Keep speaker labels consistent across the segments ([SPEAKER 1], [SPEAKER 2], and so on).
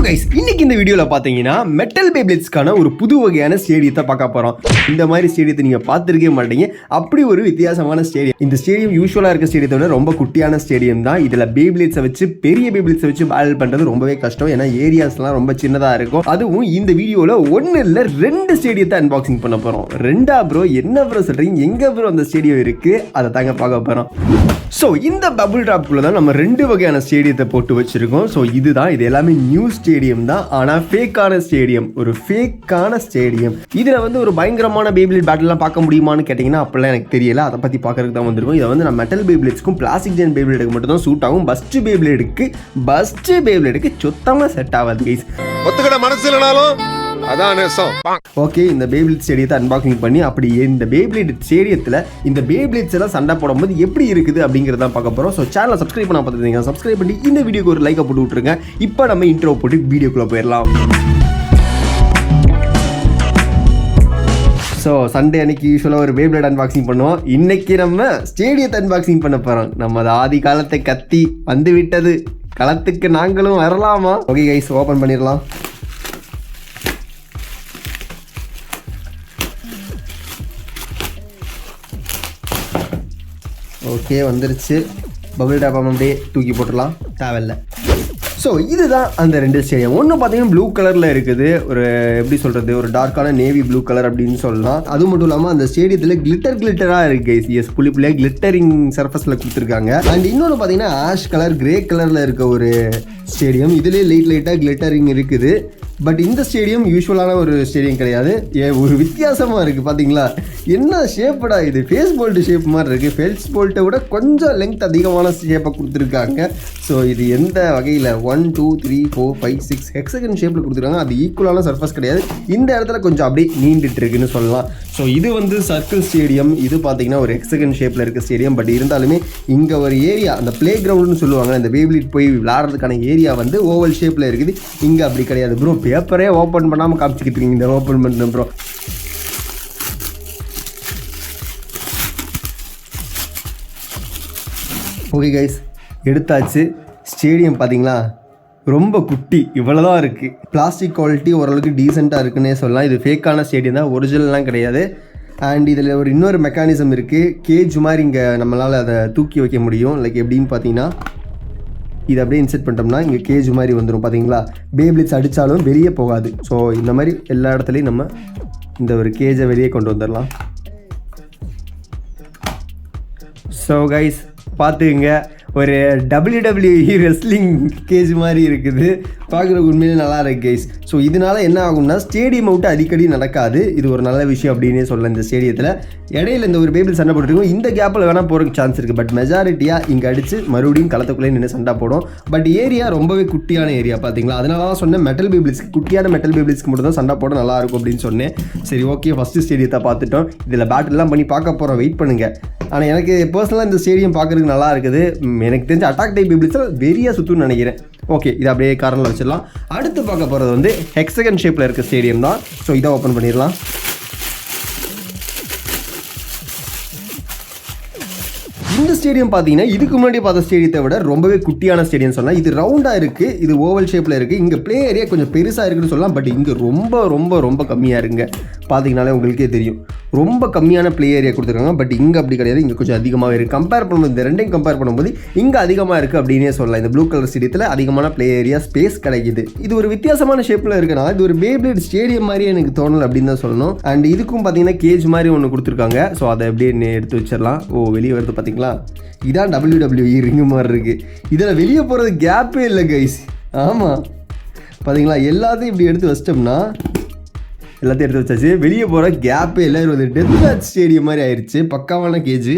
[SPEAKER 1] Guys இன்னைக்கு இந்த வீடியோவில் பார்த்தீங்கன்னா மெட்டல் பேப்ளேட்ஸ்க்கான ஒரு புது வகையான ஸ்டேடியத்தை பார்க்க போகிறோம். இந்த மாதிரி ஸ்டேடியத்தை நீங்கள் பார்த்துருக்கவே மாட்டீங்க. அப்படி ஒரு வித்தியாசமான ஸ்டேடியம். இந்த ஸ்டேடியம் யூஸ்வலாக இருக்க ஸ்டேடியத்தை விட ரொம்ப குட்டியான ஸ்டேடியம் தான். இதில் பேப்ளேட்ஸை வச்சு பெரிய பேப்ளேட்ஸை வச்சு பேட்டில் பண்ணுறது ரொம்பவே கஷ்டம். ஏன்னா ஏரியாஸ்லாம் ரொம்ப சின்னதாக இருக்கும். அதுவும் இந்த வீடியோவில் ஒன்று இல்லை 2 ஸ்டேடியத்தை அன்பாக்சிங் பண்ண போகிறோம். 2 ப்ரோ என்ன ப்ரோ சொல்கிறீங்க? எங்கே ப்ரோ அந்த ஸ்டேடியம் இருக்குது? அதை தாங்க பார்க்க போகிறோம். ஸோ இந்த பபுள் ட்ராப்குள்ளே தான் நம்ம 2 வகையான ஸ்டேடியத்தை போட்டு வச்சுருக்கோம். ஸோ இதுதான், இது எல்லாமே நியூ ஸ்டேடியம் தான், ஆனால் ஃபேக்கான ஸ்டேடியம். ஒரு ஃபேக்கான ஸ்டேடியம். இதில் வந்து ஒரு பயங்கரமான பேப்ளேட் பேட்டில்லாம் பார்க்க முடியுமான்னு கேட்டிங்கன்னா அப்படிலாம் எனக்கு தெரியல. அதை பற்றி பார்க்கறதுக்கு தான் வந்திருக்கும். இதை வந்து நான் மெட்டல் பேப்ளேட்ஸ்க்கும் பிளாஸ்டிக் ஜென் பேப்ளேடுக்கு மட்டும் தான் சூட் ஆகும். பஸ்ட் பேப்ளேடுக்கு சுத்தமாக செட் ஆகாது கைஸ்.
[SPEAKER 2] ஒத்துக்கிட மனசு இல்லைனாலும் அதான் நேசம்.
[SPEAKER 1] ஓகே, இந்த பேப்ளேட் ஸ்டேடியத்தை அன்பாக்சிங் பண்ணி அப்படி இந்த பேப்ளேட் ஸ்டேடியத்தில் இந்த பேப்ளேட்ஸ் எல்லாம் சண்டை போடும்போது எப்படி இருக்குது அப்படிங்கிறத பார்க்க போகிறோம். ஸோ சேனலை சப்ஸ்கிரைப் பண்ண பார்த்துருந்தீங்க, சப்ஸ்கிரைப் பண்ணி இந்த வீடியோக்கு ஒரு லைக்கை போட்டு விட்டுருங்க. இப்போ நம்ம இன்ட்ரோ போட்டு வீடியோக்குள்ளே போயிடலாம். ஸோ சண்டே அன்னைக்கு யூஸ்வலாக ஒரு பேப்ளேட் அன்பாக்சிங் பண்ணுவோம். இன்னைக்கு நம்ம ஸ்டேடியத்தை அன்பாக்சிங் பண்ண போகிறோம். நம்ம ஆதி காலத்தை கத்தி வந்து விட்டது, களத்துக்கு நாங்களும் வரலாமா? ஓகே கைஸ், ஓப்பன் பண்ணிடலாம். ஓகே, வந்துருச்சு. பபிள் டாப் அப்படியே தூக்கி போட்டுடலாம், தேவையில்ல. ஸோ இதுதான் அந்த 2 ஸ்டேடியம். ஒன்று பார்த்தீங்கன்னா ப்ளூ கலரில் இருக்குது. ஒரு எப்படி சொல்கிறது, ஒரு டார்க்கான நேவி ப்ளூ கலர் அப்படின்னு சொல்லலாம். அது மட்டும் இல்லாமல் அந்த ஸ்டேடியத்தில் கிளிட்டராக இருக்குது. எஸ், புள்ளியாக கிளிட்டரிங் சர்ஃபஸில் கொடுத்துருக்காங்க. அண்ட் இன்னொன்று பார்த்தீங்கன்னா ஆஷ் கலர் கிரே கலரில் இருக்க ஒரு ஸ்டேடியம். இதுலேயே லைட்டாக கிளிட்டரிங் இருக்குது. பட் இந்த ஸ்டேடியம் யூஸ்வலான ஒரு ஸ்டேடியம் கிடையாது. ஒரு வித்தியாசமாக இருக்குது. பார்த்தீங்களா, என்ன ஷேப்படா இது? ஃபேஸ் போல்ட் ஷேப் மாதிரி இருக்குது. ஃபேஸ் போல்ட்டை விட கொஞ்சம் லெங்த் அதிகமான ஷேப்பை கொடுத்துருக்காங்க. ஸோ இது எந்த வகையில் 1 2 3 4 5 6 ஹெக்ஸகன் ஷேப்பில் கொடுத்துருக்காங்க. அது ஈக்குவலான சர்ஃபஸ் கிடையாது. இந்த இடத்துல கொஞ்சம் அப்படியே நீண்டுட்டு இருக்குன்னு சொல்லலாம். ஸோ இது வந்து சர்க்கிள் ஸ்டேடியம். இது பார்த்தீங்கன்னா ஒரு ஹெக்ஸகன் ஷேப்பில் இருக்க ஸ்டேடியம். பட் இருந்தாலுமே இங்கே ஒரு ஏரியா, அந்த பிளே கிரவுண்டுன்னு சொல்லுவாங்க, அந்த பேப்ளேட் போய் விளையாடுறதுக்கான ஏரியா வந்து ஓவல் ஷேப்பில் இருக்குது. இங்கே அப்படி கிடையாது ப்ரோ. பேப்பரே ஓப்பன் பண்ணாமல் காமிச்சிக்கிட்டு இருக்கீங்க. இந்த ஓப்பன் பண்ண ப்ரோ. ஓகே கைஸ், எடுத்தாச்சு. ஸ்டேடியம் பார்த்தீங்களா, ரொம்ப குட்டி, இவ்வளோதான் இருக்குது. பிளாஸ்டிக் குவாலிட்டி ஓரளவுக்கு டீசெண்டாக இருக்குன்னே சொல்லலாம். இது ஃபேக்கான ஸ்டேடியம் தான், ஒரிஜினல்லாம் கிடையாது. அண்ட் இதில் இன்னொரு மெக்கானிசம் இருக்குது. கேஜ் மாதிரி இங்கே நம்மளால் அதை தூக்கி வைக்க முடியும். லைக் எப்படின்னு பார்த்தீங்கன்னா, இதை அப்படியே இன்செர்ட் பண்ணிட்டோம்னா இங்கே கேஜ் மாதிரி வந்துடும். பார்த்தீங்களா, பேப்ளேட்ஸ் அடித்தாலும் வெளியே போகாது. ஸோ இந்த மாதிரி எல்லா இடத்துலையும் நம்ம இந்த ஒரு கேஜை வெளியே கொண்டு வந்துடலாம். ஸோ கைஸ் பார்த்துக்குங்க, ஒரு WWE ரெஸ்லிங் கேஜ் மாதிரி இருக்குது. பார்க்குறதுக்கு உண்மையிலே நல்லா இருக்கு கைஸ். ஸோ இதனால் என்ன ஆகும்னா, ஸ்டேடியம் அவுட்டு அடிக்கடி நடக்காது. இது ஒரு நல்ல விஷயம் அப்படின்னே சொல்லலாம். இந்த ஸ்டேடியத்தில் இடையில இந்த ஒரு பேபிள் சண்டை போட்டுருக்கோம். இந்த கேப்பில் வேணால் போகிறதுக்கு சான்ஸ் இருக்குது. பட் மெஜாரிட்டியாக இங்கே அடித்து மறுபடியும் களத்துக்குள்ளே நின்று சண்டை போடும். பட் ஏரியா ரொம்பவே குட்டியான ஏரியா பார்த்தீங்களா. அதனால தான் சொன்னேன், மெட்டல் பேபிள்ஸ்க்கு, குட்டியான மெட்டல் பேபிள்ஸ்க்கு மட்டும் தான் சண்டை போட நல்லாயிருக்கும் அப்படின்னு சொன்னேன். சரி ஓகே, ஃபஸ்ட்டு ஸ்டேடியத்தை பார்த்துட்டோம். இதில் பேட்டில்லாம் பண்ணி பார்க்க போகிறோம், வெயிட் பண்ணுங்கள். ஆனால் எனக்கு பர்சனலாக இந்த ஸ்டேடியம் பார்க்குறதுக்கு நல்லா இருக்குது. எனக்கு தெரிஞ்ச அட்டாக் டைப் பேபிள்ஸில் வெறியாக சுற்றுன்னு நினைக்கிறேன். ஓகே, இது அப்படியே கார்னரில் வச்சிடலாம். அடுத்து பார்க்க போகிறது வந்து ஹெக்ஸகன் ஷேப்பில் இருக்க ஸ்டேடியம் தான். ஸோ இதை ஓப்பன் பண்ணிடலாம். இந்த ஸ்டேடியம் பார்த்தீங்கன்னா இதுக்கு முன்னாடி பார்த்த ஸ்டேடியத்தை விட ரொம்பவே குட்டியான ஸ்டேடியம் சொல்லலாம். இது ரவுண்டாக இருக்குது, இது ஓவல் ஷேப்பில் இருக்குது. இங்கே ப்ளே ஏரியா கொஞ்சம் பெருசாக இருக்குன்னு சொல்லலாம். பட் இங்கே ரொம்ப ரொம்ப ரொம்ப கம்மியாக இருக்குங்க. பார்த்தீங்கனாலே உங்களுக்கே தெரியும், ரொம்ப கம்மியான ப்ளே ஏரியா கொடுத்துருக்காங்க. பட் இங்கே அப்படி கிடையாது, இங்கே கொஞ்சம் அதிகமாக இருக்குது. கம்பேர் பண்ணும்போது இந்த ரெண்டையும் கம்பேர் பண்ணும்போது இங்கே அதிகமாக இருக்குது அப்படின்னே சொல்லலாம். இந்த ப்ளூ கலர் ஸ்டேடியத்தில் அதிகமான ப்ளே ஏரியா ஸ்பேஸ் கிடைக்குது. இது ஒரு வித்தியாசமான ஷேப்பில் இருக்குன்னா, இது ஒரு பேப்ளேட் ஸ்டேடியம் மாதிரி எனக்கு தோணலை அப்படின்னு தான் சொல்லணும். அண்ட் இதுக்கும் பார்த்தீங்கன்னா கேஜ் மாதிரி ஒன்று கொடுத்துருக்காங்க. ஸோ அதை அப்படியே எடுத்து வச்சிடலாம். ஓ, வெளியே வருது பார்த்தீங்களா, இதான் WWE ரிங்கு மாதிரி இருக்குது. இதில் வெளியே போகிறது கேப்பே இல்லை கைஸ். ஆமாம், பார்த்தீங்களா, எல்லாத்தையும் இப்படி எடுத்து வச்சிட்டோம்னா, எல்லாத்தையும் எடுத்து வச்சாச்சு. வெளியே போகிற கேப்பே இல்லை. ஒரு டெத் மேட்ச் ஸ்டேடியம் மாதிரி ஆயிடுச்சு. பக்காவான கேஜ்.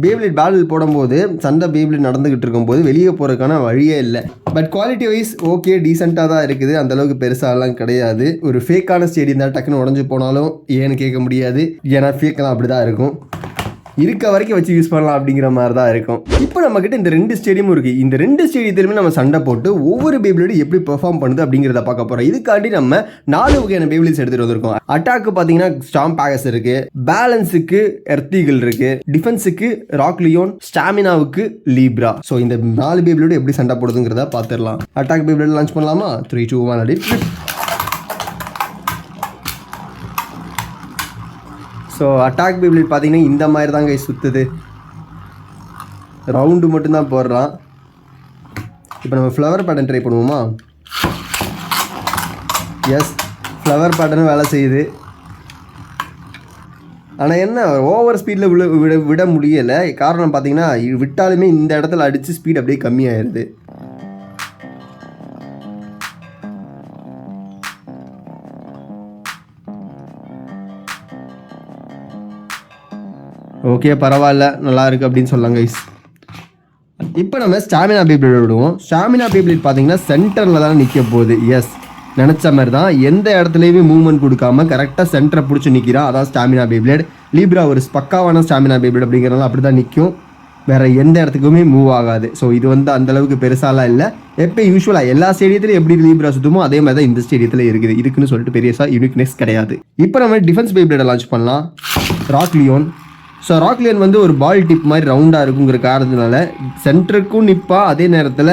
[SPEAKER 1] பேப்ளேட் பேட்டில் போடும்போது, சண்டை பேப்ளேட் நடந்துக்கிட்டு இருக்கும்போது வெளியே போகிறதுக்கான வழியே இல்லை. பட் குவாலிட்டி வைஸ் ஓகே, டீசெண்டாக தான் இருக்குது. அந்தளவுக்கு பெருசாலாம் கிடையாது. ஒரு ஃபேக்கான ஸ்டேடியம் தான், டக்குன்னு உடஞ்சி போனாலும் ஏன்னு கேட்க முடியாது. ஏன்னா ஃபேக்கெல்லாம் அப்படி தான் இருக்கும். இருக்க வரைக்கும் வச்சு யூஸ் பண்ணலாம் அப்படிங்கிற மாதிரி தான் இருக்கும். இப்போ நம்மக்கிட்ட இந்த 2 ஸ்டேடியமும் இருக்குது. இந்த 2 ஸ்டேடியத்திலுமே நம்ம சண்டை போட்டு ஒவ்வொரு பேபிளேடு எப்படி பெர்ஃபார்ம் பண்ணுது அப்படிங்கிறத பார்க்க போகிறோம். இதுக்காண்டி நம்ம 4 வகையான பேபிளேட்ஸ் எடுத்துகிட்டு வந்திருக்கோம். அட்டாக்கு பார்த்தீங்கன்னா ஸ்டாம் பேகஸ் இருக்குது, பேலன்ஸுக்கு எர்த்திகள் இருக்குது, டிஃபென்ஸுக்கு ராக்லியோன், ஸ்டாமினாவுக்கு லீப்ரா. ஸோ இந்த 4 பேபிளேடு எப்படி சண்டை போடுதுங்கிறத பார்த்துடலாம். அட்டாக் பேபிளேடு லான்ச் பண்ணலாமா? 3, 2, 1 அப்படி. ஸோ அட்டாக் பேபிளேட் பார்த்தீங்கன்னா இந்த மாதிரி தாங்க சுற்றுது. ரவுண்டு மட்டும்தான் போடுறான். இப்போ நம்ம ஃப்ளவர் பேட்டர்ன் ட்ரை பண்ணுவோமா? எஸ், ஃப்ளவர் பேட்டர்னும் வேலை செய்யுது. ஆனால் என்ன ஓவர் ஸ்பீடில் விட முடியலை. காரணம் பார்த்தீங்கன்னா விட்டாலுமே இந்த இடத்துல அடித்து ஸ்பீட் அப்படியே கம்மியாயிருது. ஓகே, பரவாயில்ல, நல்லா இருக்குது அப்படின்னு சொல்லலாம் கைஸ். இப்போ நம்ம ஸ்டாமினா பேபிளேட் விடுவோம். ஸ்டாமினா பேபிளேட் பார்த்தீங்கன்னா சென்டரில் தான் நிற்க போகுது. எஸ், நினச்ச மாதிரி தான். எந்த இடத்துலையுமே மூவ்மெண்ட் கொடுக்காம கரெக்டாக சென்டரை பிடிச்சி நிற்கிறான். அதான் ஸ்டாமினா பேபிளேட். லீப்ரா ஒரு பக்காவான ஸ்டாமினா பேபிளேட் அப்படிங்கிறனால அப்படி தான் நிற்கும். வேறு எந்த இடத்துக்குமே மூவ் ஆகாது. ஸோ இது வந்து அந்தளவுக்கு பெருசாலாம் இல்லை. எப்போ யூஸ்வலாக எல்லா ஸ்டேடியத்திலும் எப்படி லீப்ரா சுற்றுமோ அதே மாதிரி தான் இந்த ஸ்டேடியத்தில் இருக்குது. இதுக்குன்னு சொல்லிட்டு பெரியசா யூனிக்னஸ் கிடையாது. இப்போ நம்ம டிஃபென்ஸ் பேபிளேட்டை லான்ச் பண்ணலாம். ராக்லியோன். ஸோ ராக்லியன் வந்து ஒரு பால் டிப் மாதிரி ரவுண்டாக இருக்குங்கிற காரணத்தினால சென்டருக்கும் நிற்பான், அதே நேரத்தில்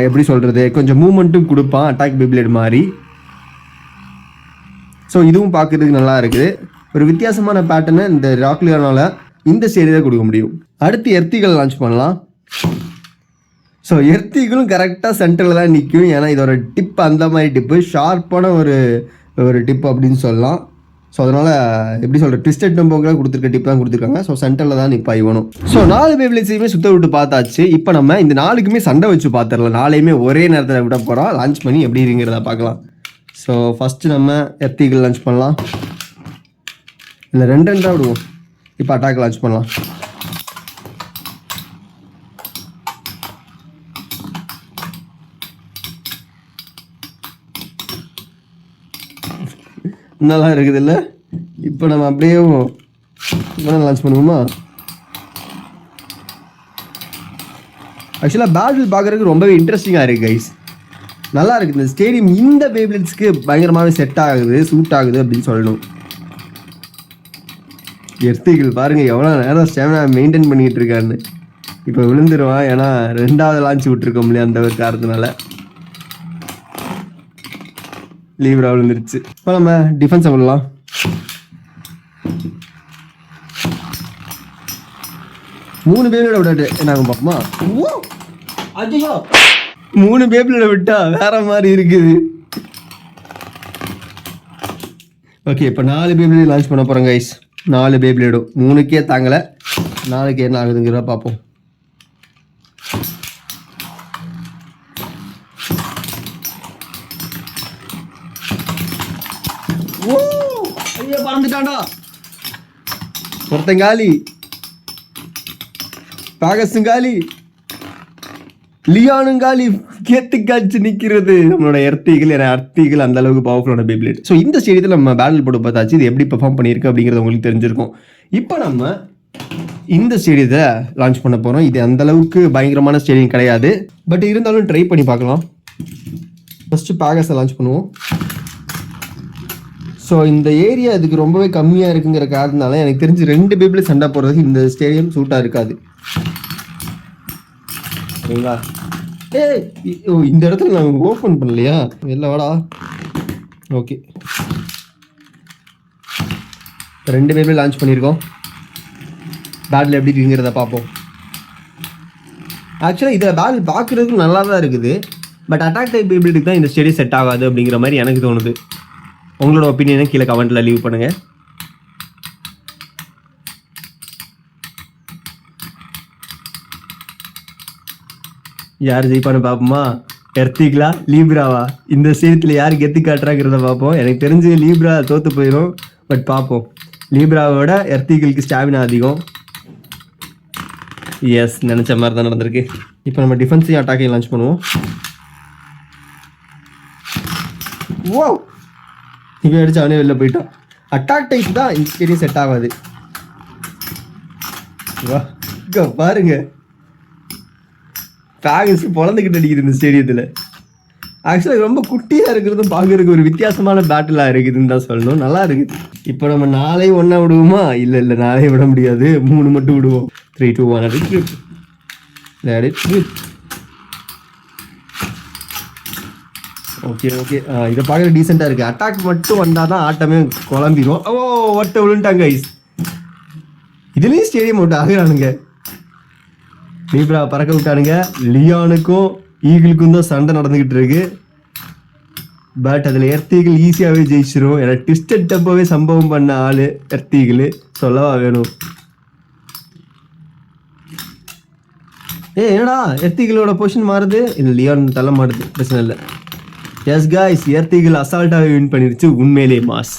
[SPEAKER 1] எப்படி சொல்கிறது கொஞ்சம் மூமெண்ட்டும் கொடுப்பான் அட்டாக் பேபிளேட் மாதிரி. ஸோ இதுவும் பார்க்குறதுக்கு நல்லா இருக்குது. ஒரு வித்தியாசமான பேட்டர்னை இந்த ராக்லியனால் இந்த ஸ்டேடியில் கொடுக்க முடியும். அடுத்து எர்த்திகள் லான்ச் பண்ணலாம். ஸோ எர்த்திகளும் கரெக்டாக சென்டரில் தான் நிற்கும். ஏன்னா இதோட டிப் அந்த மாதிரி டிப்பு, ஷார்ப்பான ஒரு டிப் அப்படின்னு சொல்லலாம். ஸோ அதனால் எப்படி சொல்கிற ட்விஸ்டட் டம்போங்களாக கொடுத்துருக்க டிப் தான் கொடுத்துருக்காங்க. ஸோ சென்டரில் தான் நிற்பா இவனும். ஸோ 4 பேபிளேட்ஸையுமே சுத்த விட்டு பார்த்தாச்சு. இப்போ நம்ம இந்த 4க்குமே சண்டை வச்சு பார்த்துடலாம். 4யுமே ஒரே நேரத்தில் விட போகிறோம். லான்ச் பண்ணி எப்படி இருக்குங்கிறத பார்க்கலாம். ஸோ ஃபஸ்ட்டு நம்ம எர்த்திகள் லான்ச் பண்ணலாம். இல்லை 2 விடுவோம். இப்போ அட்டாக் லான்ச் பண்ணலாம். நல்லா இருக்குது இல்லை? இப்போ நம்ம அப்படியே லான்ச் பண்ணுவோமா? ஆக்சுவலாக பேட்டில் பார்க்குறதுக்கு ரொம்பவே இன்ட்ரெஸ்டிங்காக இருக்குது கைஸ். நல்லா இருக்குது. இந்த ஸ்டேடியம் இந்த பேபிளேட்ஸ்க்கு பயங்கரமாகவே செட் ஆகுது, சூட் ஆகுது அப்படின்னு சொல்லணும். எர்த்திகள் பாருங்கள் எவ்வளோ நேரம் ஸ்டாமினா மெயின்டைன் பண்ணிக்கிட்டு இருக்கான்னு. இப்போ விழுந்துருவான், ஏன்னா 2வது லான்ச் விட்டுருக்கோம் இல்லையா, அந்த ஒரு காரணத்தினால. லீவ்ரா விழுந்துருச்சு. இப்போ நம்ம டிஃபென்ஸை விடலாம். மூணு பேபிளேட விட்டாட்டு என்ன ஆகும் பார்ப்போமா? ஐயோ, 3 பேபிளேட விட்டா வேற மாதிரி இருக்குது. ஓகே, இப்போ 4 பேபிளேட் லான்ச் பண்ண போகிறோம் கைஸ். 4 பேபிளேடும் 3க்கே தாங்கலை. 4க்கு என்ன ஆகுதுங்கிறத பார்ப்போம். ஐயோ, பறந்துட்டாண்டா ஒருத்தங்காலி. பாகசுங்காலி, லியானுங்காலி. கேத்து காய்ச்சி நிற்கிறது நம்மளோட எர்த்திகள். ஏன்னா எர்த்திகள் அந்த அளவுக்கு பவர்ஃபுல்லான பேபிளேட். ஸோ இந்த ஸ்டேடியத்தில் நம்ம பேட்டில் போட்டு பார்த்தாச்சு இது எப்படி பெர்ஃபார்ம் பண்ணியிருக்கு அப்படிங்கிறது உங்களுக்கு தெரிஞ்சிருக்கும். இப்போ நம்ம இந்த ஸ்டேடியத்தை லான்ச் பண்ண போகிறோம். இது அந்த அளவுக்கு பயங்கரமான ஸ்டேடியம் கிடையாது, பட் இருந்தாலும் ட்ரை பண்ணி பார்க்கலாம். ஃபஸ்ட்டு பேகஸை லான்ச் பண்ணுவோம். ஸோ இந்த ஏரியா இதுக்கு ரொம்பவே கம்மியாக இருக்குங்கிற காரணத்தினால எனக்கு தெரிஞ்சு 2 பேபிள் சண்டை போடுறதுக்கு இந்த ஸ்டேடியம் சூட்டாக இருக்காது. சரிங்களா? இந்த இடத்துல நாங்கள் ஓப்பன் பண்ணலையா? வெளில வாடா. ஓகே, 2 பேபிள் லான்ச் பண்ணியிருக்கோம். பேட்டில் எப்படி இருக்குங்கிறத பார்ப்போம். ஆக்சுவலாக இதில் பேட்டில் பார்க்குறதுக்கு நல்லா தான் இருக்குது, பட் அட்டாக் டைப் பேபிளுக்கு தான் இந்த ஸ்டேடியம் செட் ஆகாது அப்படிங்கிற மாதிரி எனக்கு தோணுது. உங்களோட ஒப்பீனியனை கீழே கமெண்ட்டில் லீவ் பண்ணுங்கள். யார் ஜெயிப்பான்னு பார்ப்போமா? எர்த்திகளா லீப்ராவா? இந்த ஸ்டேடியத்தில் யார் கெத்து காட்டுறாங்கிறத பார்ப்போம். எனக்கு தெரிஞ்சு லீப்ரா தோற்று போயிடும், பட் பார்ப்போம். லீப்ராவோட எர்த்திகளுக்கு ஸ்டாமினா அதிகம். எஸ், நினச்ச மாதிரி தான் நடந்திருக்கு. இப்போ நம்ம டிஃபென்ஸையும் அட்டாக்கையும் லான்ச் பண்ணுவோம். ஓ, இவன் அடிச்சு அவனே வெளில போயிட்டான். அட்டாக் டைப் தான் இந்த ஸ்டேடியம் செட் ஆகாது. வா இங்க பாருங்க, பேகஸ் பொழந்துக்கிட்டு அடிக்குது இந்த ஸ்டேடியத்தில். ஆக்சுவலாக ரொம்ப குட்டியாக இருக்கிறதும் பார்க்கறதுக்கு ஒரு வித்தியாசமான பேட்டிலாக இருக்குதுன்னு தான் சொல்லணும். நல்லா இருக்குது. இப்போ நம்ம 4 ஒன்றா விடுவோமா? இல்லை 4 விட முடியாது, 3 மட்டும் விடுவோம். 3, 2, 1 let it rip. ஓகே இதை பார்க்குற டீசெண்டாக இருக்குது. அட்டாக் மட்டும் வந்தால் தான் ஆட்டமே குழம்பிடும். ஒட்ட விழுந்துட்டாங்க கைஸ். இதுலேயும் ஸ்டேடியம் அவுட் ஆகுறானுங்க. நீப்ரா பறக்க விட்டானுங்க. லியானுக்கும் ஈகிளுக்கும் தான் சண்டை நடந்துக்கிட்டு இருக்கு. பட் அதில் எர்த்தீகிள் ஈஸியாகவே ஜெயிச்சிரும். ஏன்னா ட்விஸ்டட் டப்பாவே சம்பவம் பண்ண ஆள் எர்த்தீகிள், சொல்லவா வேணும். என்னடா எர்த்தீகிளோட பொசிஷன் மாறுது? இல்லை லியான் தலை மாறுது, பிரச்சனை இல்லை. எஸ் காய்ஸ், எர்த்தீகிள் அசால்ட்டாகவே வின் பண்ணிருச்சு. உண்மையிலேயே மாஸ்.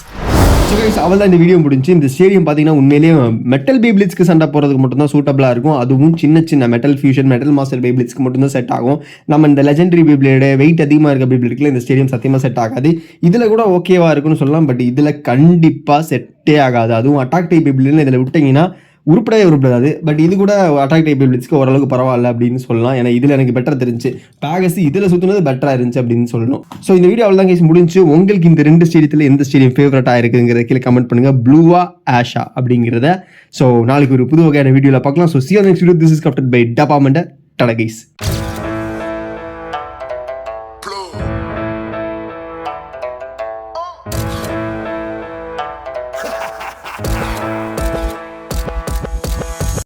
[SPEAKER 1] அவள் தான் இந்த வீடியோ முடிஞ்சு. இந்த ஸ்டேடியம் பார்த்தீங்கன்னா உண்மையிலேயே மெட்டல் பேப்ளிட்ஸ்க்கு சண்டை போகிறதுக்கு மட்டும்தான் சூட்டபிளாக இருக்கும். அதுவும் சின்ன மெட்டல் ஃபியூஷன், மெட்டல் மாஸ்டர் பேப்ளிட்ஸ்க்கு மட்டும்தான் செட் ஆகும். நம்ம இந்த லெஜெண்டரி பேப்ளியோட வெயிட் அதிகமாக இருக்க பேப்ளிட்ல இந்த ஸ்டேடியம் சத்தியமாக செட் ஆகாது. இதில் கூட ஓகேவா இருக்குன்னு சொல்லலாம், பட் இதில் கண்டிப்பாக செட்டே ஆகாது. அதுவும் அட்டாக் டைப் பேப்ளின்னு இதில் விட்டிங்கன்னா உருப்படாது. பட் இது கூட அட்டாக் டைப் பேப்ளிட்ஸ்க்கு ஓரளவுக்கு பரவாயில்ல அப்படின்னு சொல்லலாம். ஏன்னா இதில் எனக்கு பெட்டர் தெரிஞ்சு. பேகஸ் இதில் சுற்றுனது பெட்டராக இருந்துச்சு அப்படின்னு சொல்லணும். ஸோ இந்த வீடியோ அவ்வளோ தான் கேஸ் முடிஞ்சு. உங்களுக்கு இந்த 2 ஸ்டேடியத்தில் எந்த ஸ்டேடியம் ஃபேவரட்டாக இருக்குங்கிறத கீழே கமெண்ட் பண்ணுங்கள். ப்ளூவா ஆஷா அப்படிங்கிறத. ஸோ நாளைக்கு ஒரு புது வகையான வீடியோவில் பார்க்கலாம். So see you next video. This is crafted by Dapamanda. Tada guys.